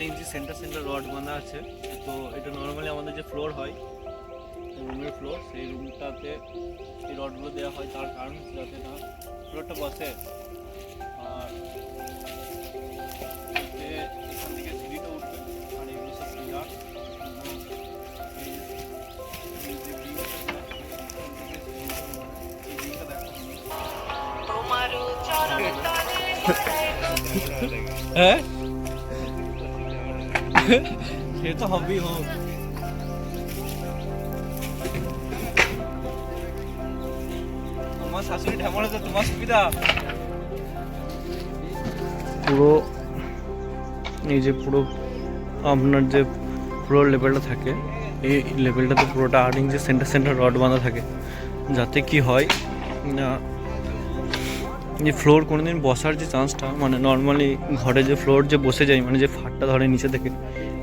ইঞ্চি centre rod বাঁধা আছে। তো এটা নর্মালি আমাদের যে ফ্লোর হয়, রুমের ফ্লোর, সেই রুমটাতে এই রডগুলো দেওয়া হয়। তার কারণ হচ্ছে যাতে না ফ্লোরটা বসে। আর এখান থেকে সিঁড়িটা উঠবে, আর এগুলো সব পিলার। হ্যাঁ সে তো হবেই হোক। তোমার শাশুড়ি ঢেমনে তো তোমার সুবিধা। পুরো এই যে পুরো আপনার যে ফ্লোর লেভেলটা থাকে, এই লেভেলটাতে পুরোটা 8 ইঞ্চি সেন্টার রড বাঁধা থাকে, যাতে কি হয় না যে ফ্লোর কোনোদিন বসার যে চান্সটা, মানে নর্মালি ঘরে যে ফ্লোর যে বসে যায়, মানে যে ফাটটা ধরে নিচে থেকে,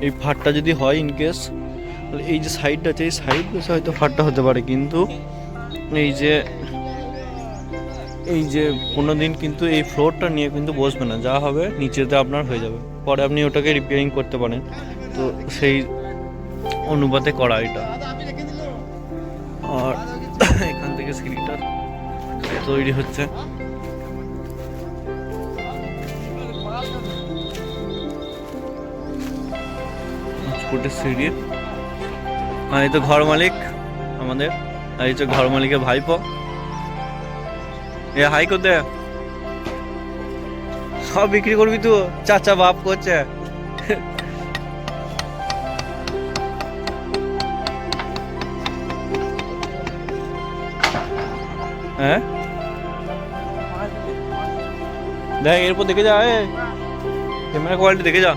এই ফাটটা যদি হয় ইনকেস, তাহলে এই যে সাইডটা আছে, এই সাইড বসে হয়তো ফাটটা হতে পারে, কিন্তু এই যে কোনোদিন কিন্তু এই ফ্লোরটা নিয়ে কিন্তু বসবে না, যা হবে নিচেতে আপনার হয়ে যাবে, পরে আপনি ওটাকে রিপেয়ারিং করতে পারেন। তো সেই অনুপাতে করা এটা। আর এখান থেকে সিঁড়িটা তৈরি হচ্ছে। ফুটের সিঁড়ি। আর এই তো ঘর মালিক আমাদের, আর এই তো ঘর মালিকের ভাইপো। এ হাই করতে সব বিক্রি করবি তো? চাচা বাপ করছে। হ্যাঁ দেখ, এরপর দেখে যা, ক্যামেরা কোয়ালিটি দেখে যা।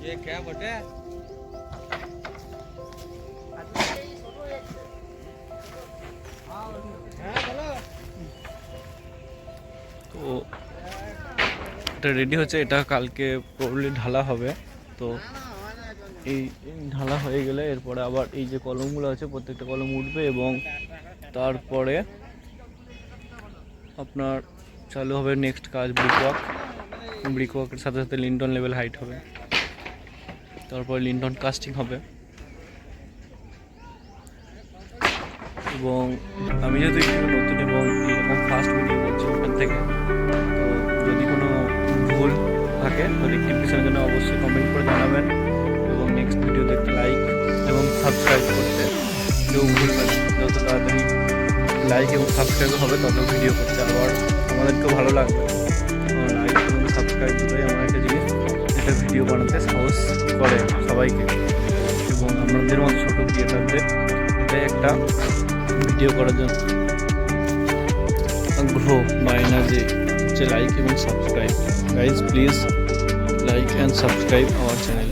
ये क्या बटे? তো এটা রেডি হচ্ছে, এটা কালকে প্রবলি ঢালা হবে। তো এই ঢালা হয়ে গেলে এরপরে আবার এই যে কলমগুলো আছে, প্রত্যেকটা কলম উঠবে, এবং তারপরে আপনার চালু হবে নেক্সট কাজ, ব্রিকওয়ার্কের সাথে সাথে লিন্টন লেভেল হাইট হবে, তারপর লিন্টন কাস্টিং হবে। এবং আমি যেহেতু একটু নতুন এবং এরকম ফার্স্ট ভিডিও করছি ওখান থেকে, তো যদি কোনো ভুল থাকে তো রেক্টিফিকেশনের জন্য অবশ্যই কমেন্ট করে জানাবেন, এবং নেক্সট ভিডিও দেখতে লাইক এবং সাবস্ক্রাইব করতে কেউ ভুলবেন না। যত তাড়াতাড়ি লাইক এবং সাবস্ক্রাইব হবে তত ভিডিও করতে আবার আমাদেরকেও ভালো লাগবে। লাইক এবং সাবস্ক্রাইব দুটোই এমন একটা জিনিস যেটা ভিডিও বানাতে সাহস করে সবাইকে, এবং আমাদের মতো ছোটো ক্রিয়েটারদের এটাই একটা ভিডিও করার জন্য আগ্রহ বা এনার্জি হচ্ছে লাইক এবং subscribe. Guys please like and subscribe our channel.